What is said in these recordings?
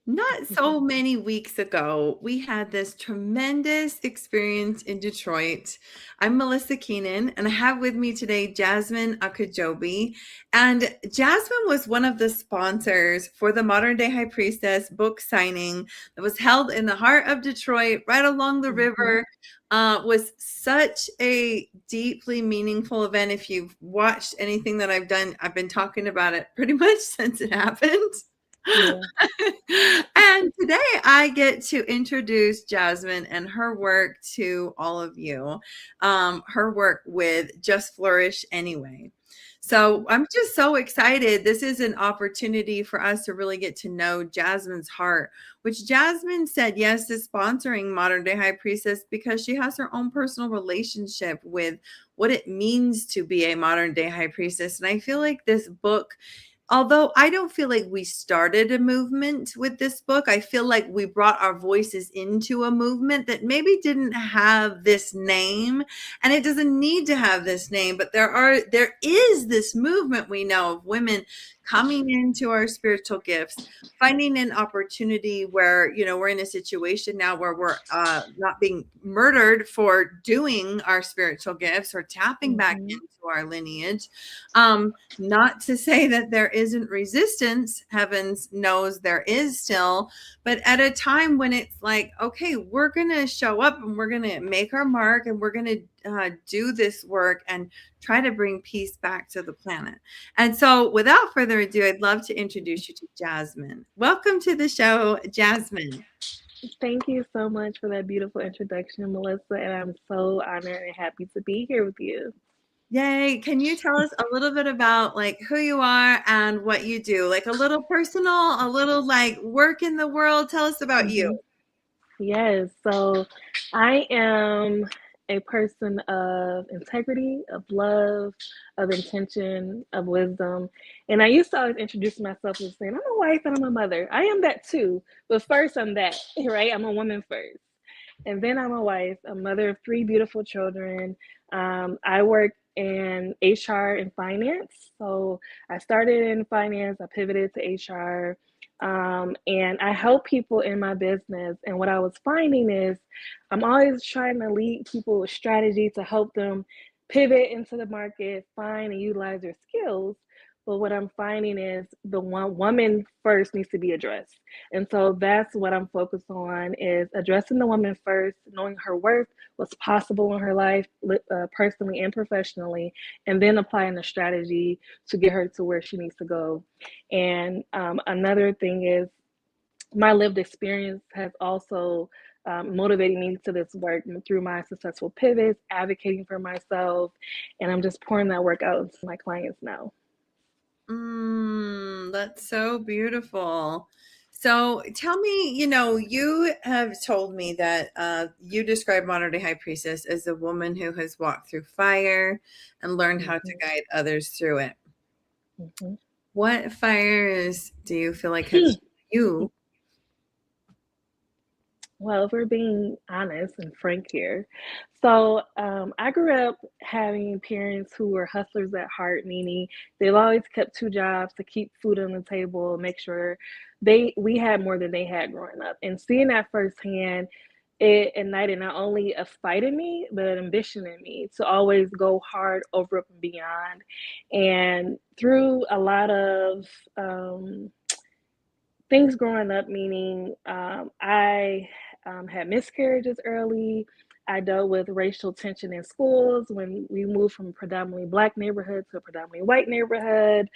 Not so many weeks ago, we had this tremendous experience in Detroit. I'm Melissa Keenan, and I have with me today Jasmine Akujobi. And Jasmine was one of the sponsors for the Modern-Day High Priestess book signing that was held in the heart of Detroit, right along the Mhm. river. Was such a deeply meaningful event. If you've watched anything that I've done, I've been talking about it pretty much since it happened. Yeah. And today I get to introduce Jasmine and her work to all of you. Her work with Just Flourish Anyway. So I'm just so excited. This is an opportunity for us to really get to know Jasmine's heart, which Jasmine said yes to sponsoring Modern Day High Priestess because she has her own personal relationship with what it means to be a modern day high priestess. And I feel like this book, although I don't feel like we started a movement with this book, I feel like we brought our voices into a movement that maybe didn't have this name, and it doesn't need to have this name, but there is this movement we know of women coming into our spiritual gifts, finding an opportunity where, we're in a situation now where we're not being murdered for doing our spiritual gifts or tapping back Mhm. into our lineage. Not to say that there isn't resistance, heavens knows there is still, but at a time when it's like, okay, we're going to show up and we're going to make our mark and we're going to do this work and try to bring peace back to the planet. And so, without further ado, I'd love to introduce you to Jasmine. Welcome to the show, Jasmine. Thank you so much for that beautiful introduction, Melissa, and I'm so honored and happy to be here with you. Yay. Can you tell us a little bit about like who you are and what you do? Like a little personal, a little like work in the world. Tell us about you. Mhm. Yes, so I am a person of integrity, of love, of intention, of wisdom. And I used to always introduce myself as saying, I'm a wife and I'm a mother. I am that too. But first, I'm that, right? I'm a woman first. And then I'm a wife, a mother of three beautiful children. I work in HR and finance. So I started in finance, I pivoted to HR. And I help people in my business. And what I was finding is I'm always trying to lead people with strategy to help them pivot into the market, find and utilize their skills. But what I'm finding is the one woman first needs to be addressed. And so that's what I'm focused on is addressing the woman first, knowing her worth, what's possible in her life, personally and professionally, and then applying the strategy to get her to where she needs to go. And another thing is my lived experience has also motivated me to this work through my successful pivots, advocating for myself, and I'm just pouring that work out to my clients now. That's so beautiful. So tell me, you have told me that you describe Modern Day High Priestess as a woman who has walked through fire and learned how to Mm-hmm. guide others through it. Mm-hmm. What fires do you feel like have you? Well, if we're being honest and frank here, so I grew up having parents who were hustlers at heart, meaning they've always kept two jobs to keep food on the table, make sure we had more than they had growing up, and seeing that firsthand, it ignited not only a fight in me, but an ambition in me to always go hard, over, up, and beyond. And through a lot of things growing up, meaning I had miscarriages early. I dealt with racial tension in schools when we moved from a predominantly black neighborhood to a predominantly white neighborhood,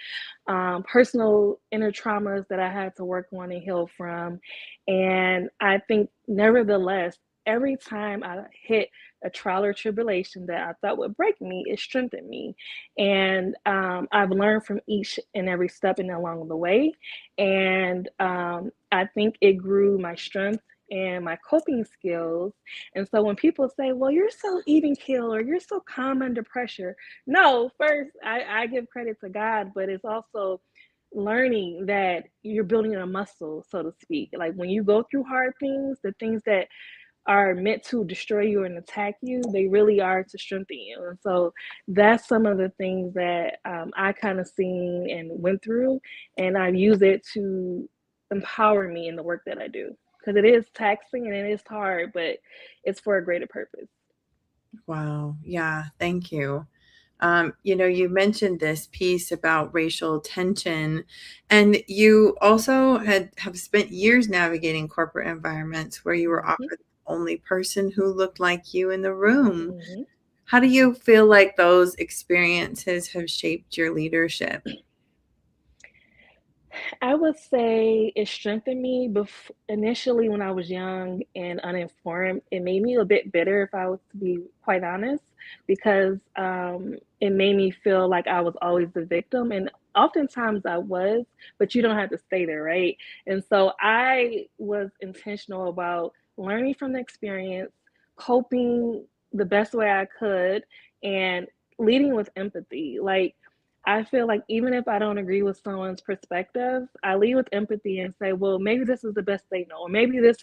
personal inner traumas that I had to work on and heal from. And I think, nevertheless, every time I hit a trial or tribulation that I thought would break me, it strengthened me. And I've learned from each and every step and along the way. And I think it grew my strength and my coping skills. And so when people say, well, you're so even keel or you're so calm under pressure, no, first, I give credit to God, but it's also learning that you're building a muscle, so to speak. Like when you go through hard things, the things that are meant to destroy you and attack you, they really are to strengthen you. And so that's some of the things that I kind of seen and went through, and I've used it to empower me in the work that I do, because it is taxing and it is hard, but it's for a greater purpose. Wow. Yeah. Thank you. You mentioned this piece about racial tension, and you also have spent years navigating corporate environments where you were Mm-hmm. often the only person who looked like you in the room. Mm-hmm. How do you feel like those experiences have shaped your leadership? I would say it strengthened me. Initially, when I was young and uninformed, it made me a bit bitter, if I was to be quite honest, because it made me feel like I was always the victim. And oftentimes I was, but you don't have to stay there, right? And so I was intentional about learning from the experience, coping the best way I could, and leading with empathy. Like, I feel like even if I don't agree with someone's perspective, I lead with empathy and say, well, maybe this is the best they know, or maybe they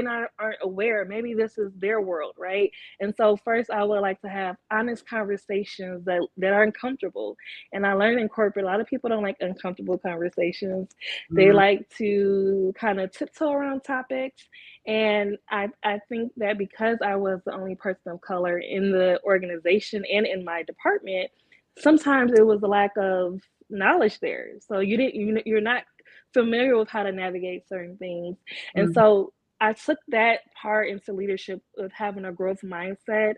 aren't aware, maybe this is their world, right? And so first, I would like to have honest conversations that are uncomfortable. And I learned in corporate, a lot of people don't like uncomfortable conversations. They Mm, like to kind of tiptoe around topics. And I think that because I was the only person of color in the organization and in my department, sometimes it was a lack of knowledge there. So you're not familiar with how to navigate certain things. And mm, so I took that part into leadership of having a growth mindset,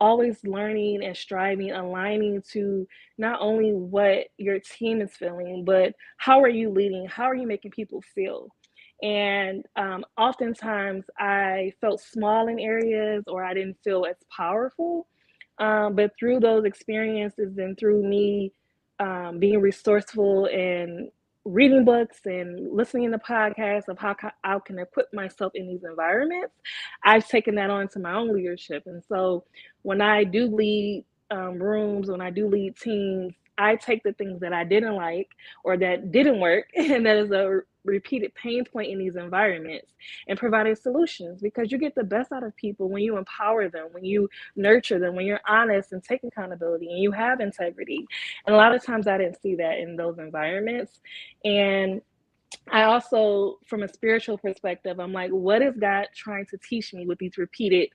always learning and striving, aligning to not only what your team is feeling, but how are you leading? How are you making people feel? And oftentimes I felt small in areas, or I didn't feel as powerful. But through those experiences and through me being resourceful and reading books and listening to podcasts of how I can equip myself in these environments, I've taken that on to my own leadership. And so when I do lead rooms, when I do lead teams, I take the things that I didn't like or that didn't work, and that is a repeated pain point in these environments, and providing solutions, because you get the best out of people when you empower them, when you nurture them, when you're honest and take accountability and you have integrity. And a lot of times I didn't see that in those environments. And I also, from a spiritual perspective, I'm like, what is God trying to teach me with these repeated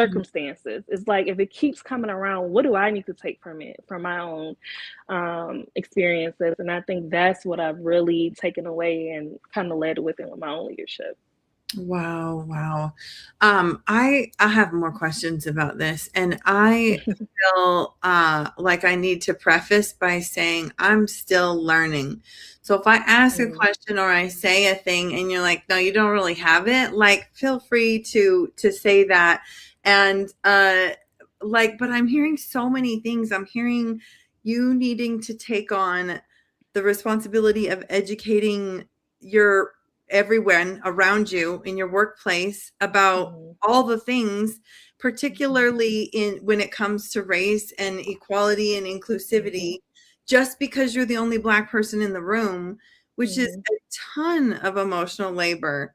mm. circumstances? It's like, if it keeps coming around, what do I need to take from it, from my own experiences? And I think that's what I've really taken away and kind of led with it with my own leadership. Wow, wow. I have more questions about this, and I feel like I need to preface by saying I'm still learning. So if I ask a Mm, question or I say a thing and you're like, no, you don't really have it, like feel free to say that. And but I'm hearing so many things. I'm hearing you needing to take on the responsibility of educating your everyone around you in your workplace about mm, all the things, mhm, particularly in when it comes to race and equality and mhm, inclusivity, just because you're the only Black person in the room, which is mhm, a ton of emotional labor.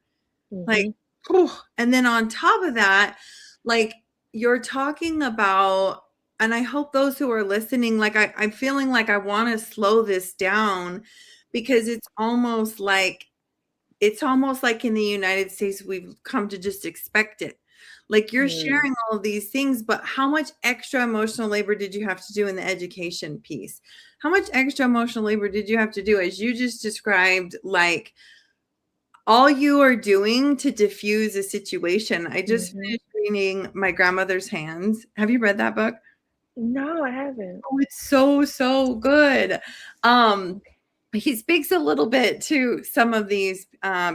Like, mhm, whew. And then on top of that, like you're talking about, and I hope those who are listening, like I'm feeling like I want to slow this down because it's almost like in the United States, we've come to just expect it. Like you're mm, sharing all of these things, but how much extra emotional labor did you have to do in the education piece? How much extra emotional labor did you have to do, as you just described, like all you are doing to diffuse a situation? I just mhm. finished reading My Grandmother's Hands. Have you read that book? No, I haven't. Oh, it's so, so good. Um, Okay. he speaks a little bit to some of these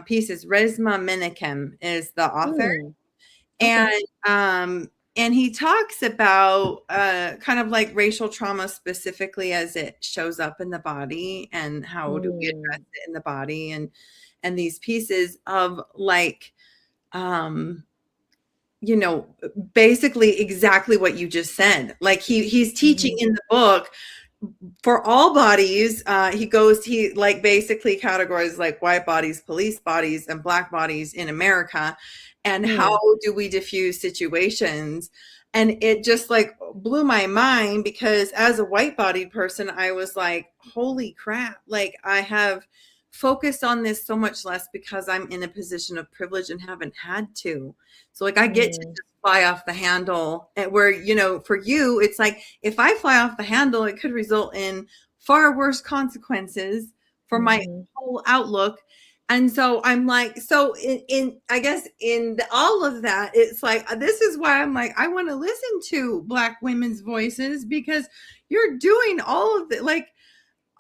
pieces. Resma Menakem is the author, Mm, and okay. and he talks about kind of like racial trauma specifically as it shows up in the body and how do we address Mm, it in the body, and these pieces of like um you know basically exactly what you just said. Like he's teaching mhm, in the book for all bodies. He like basically categorizes like white bodies, police bodies, and Black bodies in America, and how mm, do we diffuse situations. And it just like blew my mind because as a white bodied person I was like, holy crap, like I have focused on this so much less because I'm in a position of privilege and haven't had to. So like I get to just fly off the handle, and where, you know, for you, it's like if I fly off the handle, it could result in far worse consequences for my whole outlook. And so I'm like, so in I guess in all of that, it's like, this is why I'm like, I want to listen to Black women's voices, because you're doing all of it. Like,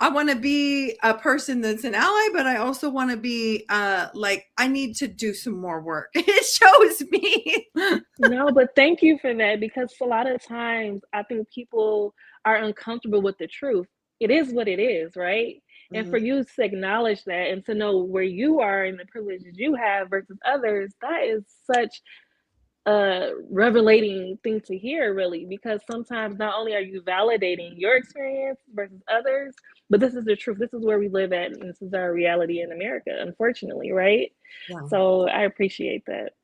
I want to be a person that's an ally, but I also want to be like, I need to do some more work. It shows me. No, but thank you for that, because a lot of times I think people are uncomfortable with the truth. It is what it is, right? And for Mhm. you to acknowledge that and to know where you are and the privileges you have versus others, that is such a revelating thing to hear, really, because sometimes not only are you validating your experience versus others, but this is the truth. This is where we live at, and this is our reality in America, unfortunately, right? Yeah. So I appreciate that.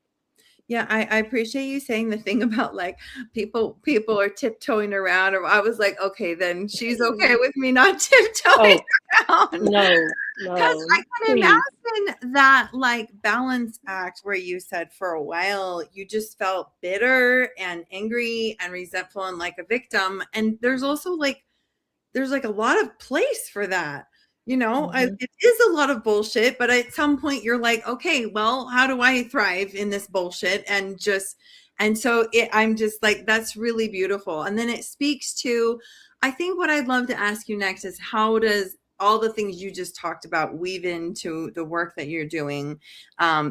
Yeah, I appreciate you saying the thing about like people are tiptoeing around, or I was like, okay, then she's okay with me not tiptoeing Oh, around. no, Because no, I can please. imagine that like balance act where you said for a while you just felt bitter and angry and resentful and like a victim. And there's like a lot of place for that. You know, Mhm. it is a lot of bullshit, but at some point you're like, okay, well, how do I thrive in this bullshit? And so I'm just like, that's really beautiful. And then it speaks to, I think what I'd love to ask you next is, how does all the things you just talked about weave into the work that you're doing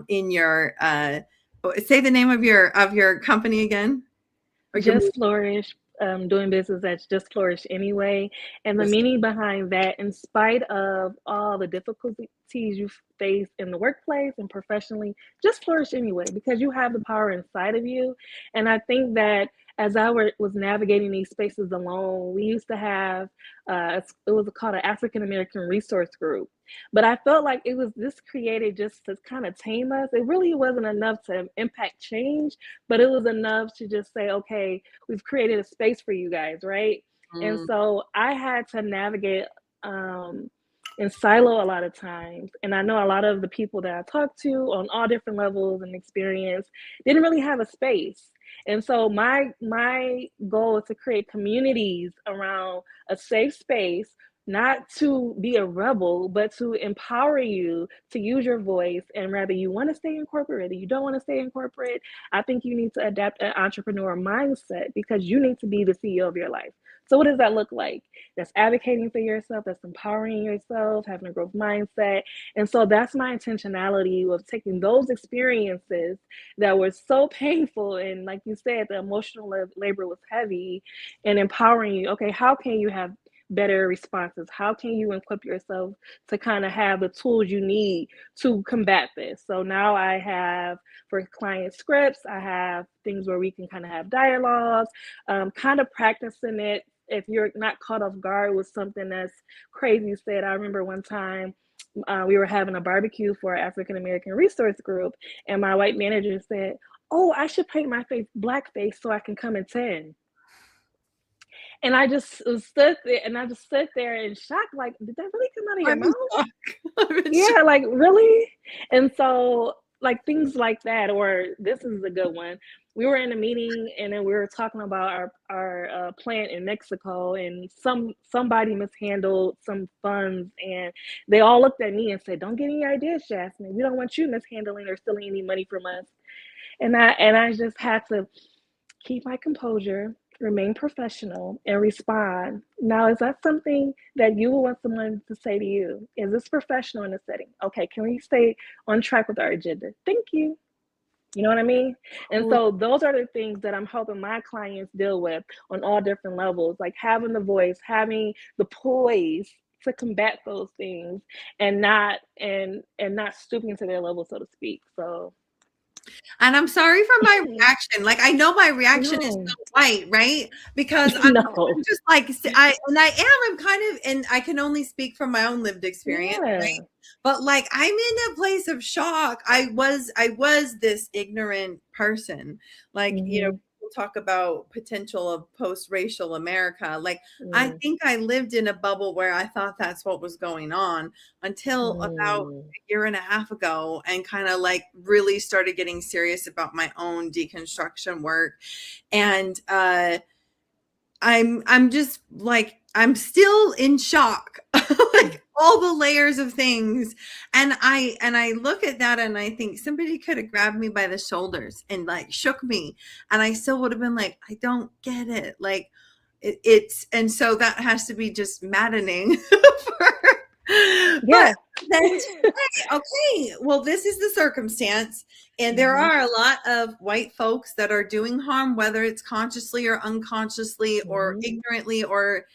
in your, say the name of your company again, or your Just flourish, doing business that's just flourish anyway. And the movie? meaning behind that, in spite of all the difficulties you face in the workplace and professionally, just flourish anyway, because you have the power inside of you. And I think that as was navigating these spaces alone, we used to have, it was called an African American Resource Group. But I felt like it was this created just to kind of tame us. It really wasn't enough to impact change, but it was enough to just say, okay, we've created a space for you guys, right? And Mm. so I had to navigate in silo a lot of times. And I know a lot of the people that I talked to on all different levels and experience didn't really have a space. And so my goal is to create communities around a safe space, not to be a rebel, but to empower you to use your voice. And whether you want to stay in corporate, whether you don't want to stay in corporate, I think you need to adapt an entrepreneur mindset, because you need to be the CEO of your life. So what does that look like? That's advocating for yourself, that's empowering yourself, having a growth mindset. And so that's my intentionality of taking those experiences that were so painful, and like you said, the emotional labor was heavy, and empowering you. Okay, how can you have better responses? How can you equip yourself to kind of have the tools you need to combat this? So now I have, for client scripts, I have things where we can kind of have dialogues, kind of practicing it if you're not caught off guard with something that's crazy said. I remember one time we were having a barbecue for our African American resource group, and my white manager said, "Oh, I should paint my face blackface so I can come attend." And I just stood there, and I just stood there in shock, like, did that really come out of your I'm in mouth? shock. I'm in shock. Yeah, like, really? And so, like, things like that, or this is a good one. We were in a meeting, and then we were talking about our plant in Mexico, and somebody mishandled some funds, and they all looked at me and said, "Don't get any ideas, Jasmine. We don't want you mishandling or stealing any money from us." And I just had to keep my composure, remain professional, and respond. Now, is that something that you would want someone to say to you? Is this professional in the setting? Okay, can we stay on track with our agenda? Thank you. You know what I mean? And Oh, so those are the things that I'm helping my clients deal with on all different levels, like having the voice, having the poise to combat those things, and not stooping to their level, so to speak. So and I'm sorry for my reaction. Like, I know my reaction is no, so white, right? Because no, I'm just like, I'm kind of, and I can only speak from my own lived experience, right? yeah. But like, I'm in a place of shock. I was this ignorant person. Like, you know, Mhm. people talk about potential of post-racial America. Like, I Mm, think I lived in a bubble where I thought that's what was going on until about mm. a year and a half ago, and kind of like really started getting serious about my own deconstruction work. And I'm just like, I'm still in shock. Like all the layers of things. And I look at that and I think somebody could have grabbed me by the shoulders and like shook me, and I still would have been like, I don't get it. Like it's, and so that has to be just maddening. But Yeah. then okay, well, this is the circumstance. And there Mhm, are a lot of white folks that are doing harm, whether it's consciously or unconsciously or mhm. ignorantly or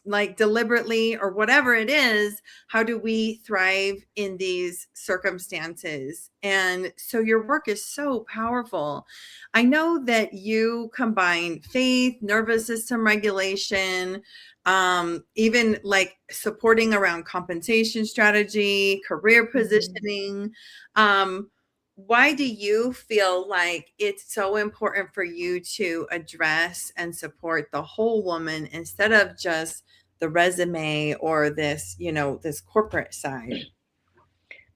like deliberately or whatever it is. How do we thrive in these circumstances? And so your work is so powerful. I know that you combine faith, nervous system regulation, even like supporting around compensation strategy, career Mhm. positioning. Why do you feel like it's so important for you to address and support the whole woman instead of just the resume or this, this corporate side?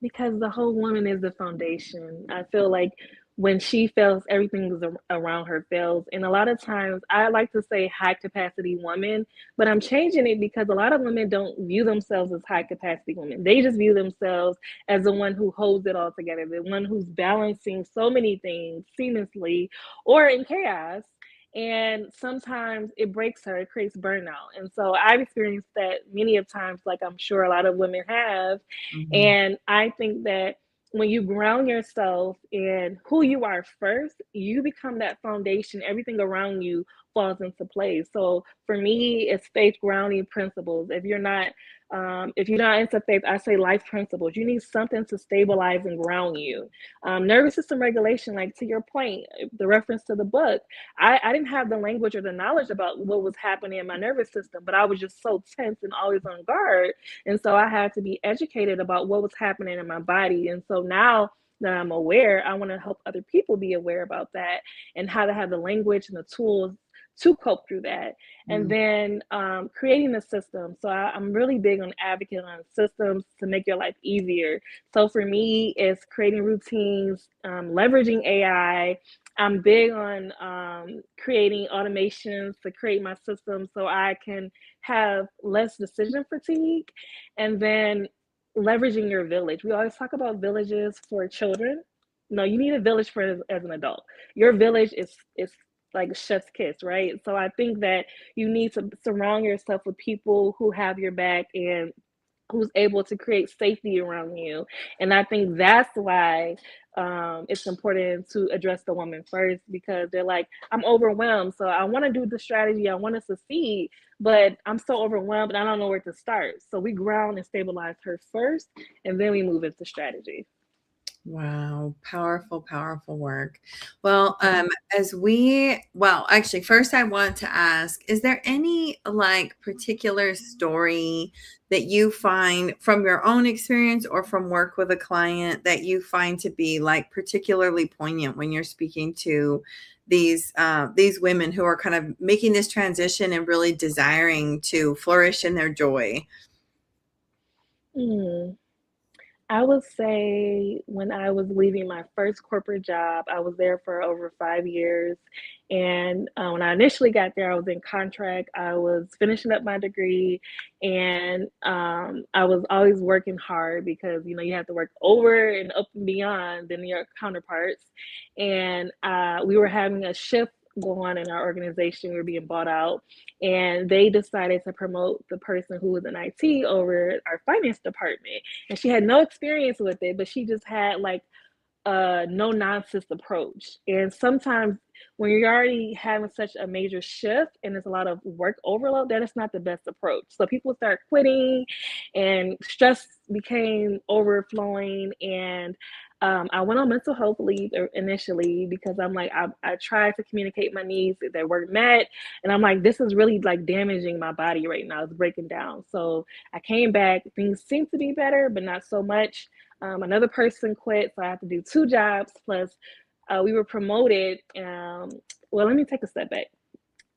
Because the whole woman is the foundation. I feel like when she fails, everything is around her fails. And a lot of times, I like to say high capacity woman, but I'm changing it because a lot of women don't view themselves as high capacity women. They just view themselves as the one who holds it all together, the one who's balancing so many things seamlessly or in chaos. And sometimes it breaks her, it creates burnout. And so I've experienced that many of times, like I'm sure a lot of women have. Mhm. And I think that when you ground yourself in who you are first, you become that foundation. Everything around you falls into place. So for me, it's faith grounding principles. If you're not into faith, I say life principles. You need something to stabilize and ground you. Nervous system regulation, like to your point, the reference to the book, I didn't have the language or the knowledge about what was happening in my nervous system, but I was just so tense and always on guard, and so I had to be educated about what was happening in my body. And so now that I'm aware, I want to help other people be aware about that and how to have the language and the tools to cope through that. And Mm. then creating a system. So I'm really big on advocating on systems to make your life easier. So for me, it's creating routines, leveraging AI. I'm big on creating automations to create my system so I can have less decision fatigue, and then leveraging your village. We always talk about villages for children. No, you need a village for as an adult. Your village is like a chef's kiss, right? So I think that you need to surround yourself with people who have your back and who's able to create safety around you. And I think that's why it's important to address the woman first, because they're like, I'm overwhelmed. So I want to do the strategy, I want to succeed, but I'm so overwhelmed and I don't know where to start. So we ground and stabilize her first, and then we move into strategy. Wow, powerful, powerful work. Well, Mhm. actually, first I want to ask, is there any like particular story that you find from your own experience or from work with a client that you find to be like particularly poignant when you're speaking to these women who are kind of making this transition and really desiring to flourish in their joy? Mm. I would say when I was leaving my first corporate job, I was there for over 5 years. And when I initially got there, I was in contract. I was finishing up my degree, and I was always working hard because you have to work over and up and beyond than your counterparts. And we were having a shift go on in our organization. We were being bought out, and they decided to promote the person who was in IT over our finance department, and she had no experience with it, but she just had like a no nonsense approach. And sometimes when you're already having such a major shift and there's a lot of work overload, that is not the best approach. So people start quitting, and stress became overflowing. And I went on mental health leave initially because I'm like, I tried to communicate my needs that weren't met, and I'm like, this is really like damaging my body right now. It's breaking down. So I came back. Things seem to be better, but not so much. Another person quit, so I have to do two jobs plus we were promoted. Well, let me take a step back.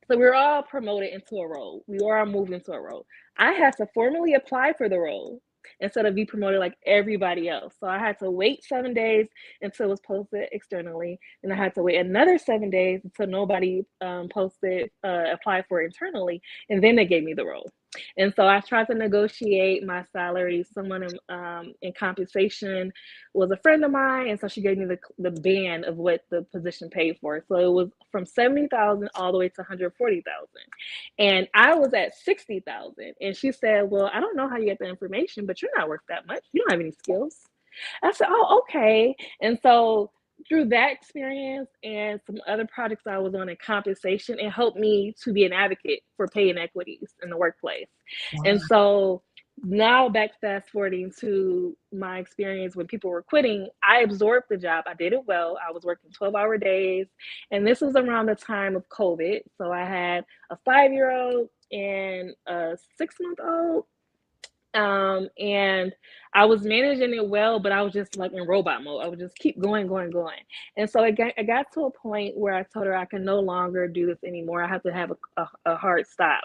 So we were all promoted into a role. We were all moved into a role. I had to formally apply for the role instead of be promoted like everybody else. So I had to wait 7 days until it was posted externally, and I had to wait another 7 days until nobody applied for it internally, and then they gave me the role. And so I tried to negotiate my salary. Someone in compensation was a friend of mine, and so she gave me the band of what the position paid for. So it was from 70,000 all the way to 140,000, and I was at 60,000. And she said, "Well, I don't know how you get the information, but you're not worth that much. You don't have any skills." I said, "Oh, okay." And so through that experience and some other projects I was on in compensation, it helped me to be an advocate for pay inequities in the workplace. And so now back fast forwarding to my experience when people were quitting, I absorbed the job. I did it well. I was working 12-hour days. And this was around the time of COVID. So I had a 5-year-old and a 6-month-old. And I was managing it well, but I was just like in robot mode. I would just keep going. And so I got to a point where I told her I can no longer do this anymore. I have to have a hard stop.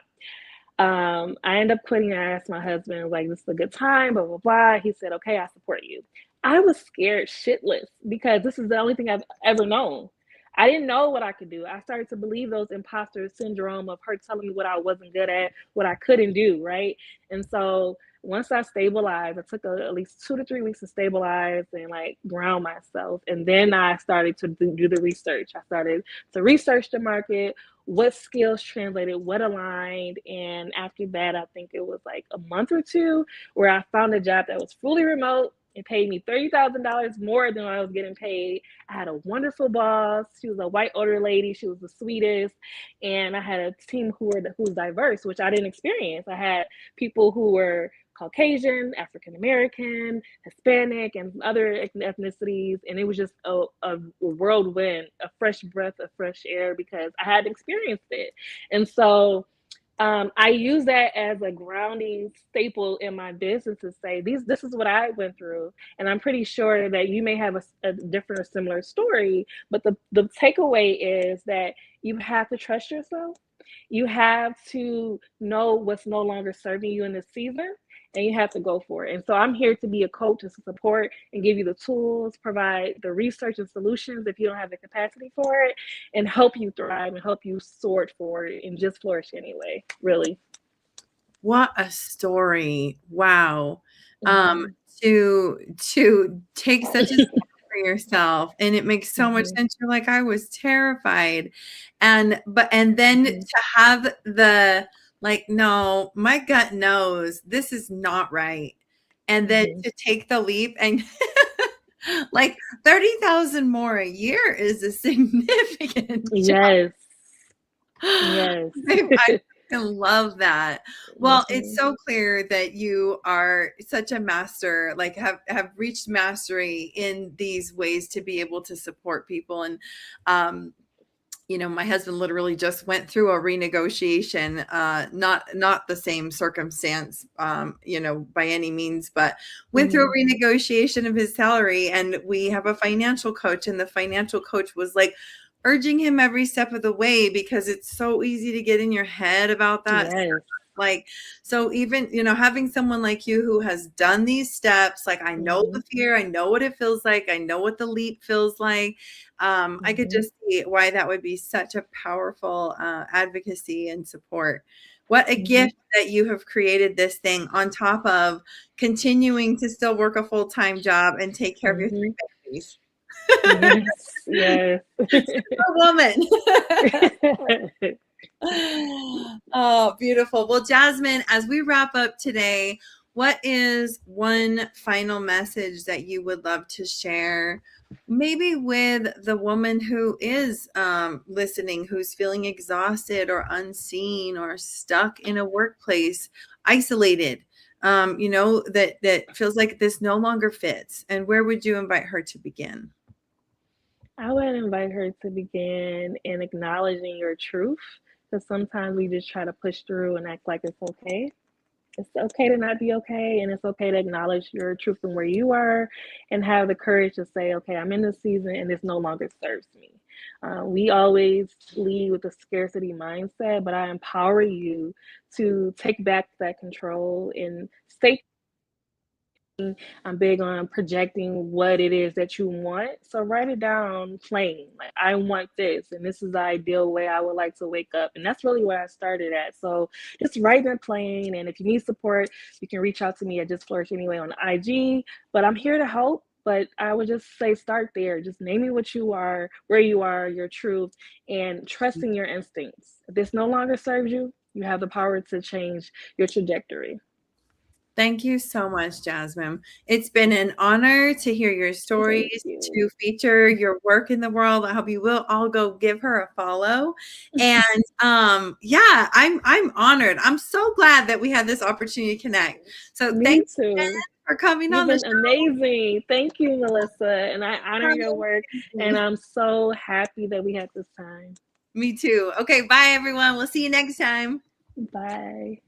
I ended up quitting. I asked my husband, like, "This is a good time, blah, blah, blah." He said, "Okay, I support you." I was scared shitless because this is the only thing I've ever known. I didn't know what I could do. I started to believe those imposter syndrome of her telling me what I wasn't good at, what I couldn't do, right? And so once I stabilized, it took at least 2 to 3 weeks to stabilize and like ground myself. And then I started to do the research. I started to research the market, what skills translated, what aligned. And after that, I think it was like a month or two where I found a job that was fully remote. It paid me $30,000 more than what I was getting paid. I had a wonderful boss. She was a white older lady. She was the sweetest. And I had a team who was diverse, which I didn't experience. I had people who were Caucasian, African American, Hispanic, and other ethnicities. And it was just a whirlwind, a fresh breath of fresh air because I had experienced it. And so I use that as a grounding staple in my business to say, this is what I went through. And I'm pretty sure that you may have a different or similar story, but the takeaway is that you have to trust yourself. You have to know what's no longer serving you in this season, and you have to go for it. And so I'm here to be a coach to support and give you the tools, provide the research and solutions if you don't have the capacity for it, and help you thrive and help you sort forward and just flourish anyway, really. What a story. Wow. Mm-hmm. To take such a step for yourself, and it makes so much Mm-hmm. sense. You're like, I was terrified. And then Mm-hmm. to have the like, no, my gut knows this is not right. And then Mm-hmm. to take the leap and like 30,000 more a year is a significant jump. Yes. Yes. I fucking love that. Well, it's Mm-hmm. so clear that you are such a master, like have reached mastery in these ways to be able to support people. And my husband literally just went through a renegotiation, not the same circumstance, by any means, but went through a renegotiation of his salary. And we have a financial coach, and the financial coach was like urging him every step of the way because it's so easy to get in your head about that stuff. Yes. Like, so even, having someone like you who has done these steps, like, I know Mm-hmm. the fear, I know what it feels like, I know what the leap feels like. I could Mm-hmm. just see why that would be such a powerful advocacy and support. What a Mm-hmm. gift that you have created this thing on top of continuing to still work a full-time job and take care of your Mm-hmm. 3 babies. Yes. Yes. Superwoman. Oh, beautiful. Well, Jasmine, as we wrap up today, what is one final message that you would love to share, maybe with the woman who is listening, who's feeling exhausted or unseen or stuck in a workplace, isolated, that feels like this no longer fits? And where would you invite her to begin? I would invite her to begin in acknowledging your truth, because sometimes we just try to push through and act like it's okay. It's okay to not be okay, and it's okay to acknowledge your truth and where you are, and have the courage to say, okay, I'm in this season and this no longer serves me. We always lead with a scarcity mindset, but I empower you to take back that control and stay. I'm big on projecting what it is that you want. So write it down plain. Like, I want this, and this is the ideal way I would like to wake up. And that's really where I started at. So just write it plain. And if you need support, you can reach out to me at Just Flourish Anyway on IG. But I'm here to help. But I would just say start there. Just naming what you are, where you are, your truth, and trusting your instincts. If this no longer serves you, you have the power to change your trajectory. Thank you so much, Jasmine. It's been an honor to hear your Thank stories, you. to feature your work in the world. I hope you will all go give her a follow. And yeah, I'm honored. I'm so glad that we had this opportunity to connect. So Me thanks again too. for coming You've on the been show. amazing. Thank you, Melissa. And I honor your work. And I'm so happy that we had this time. Me too. Okay, bye everyone. We'll see you next time. Bye.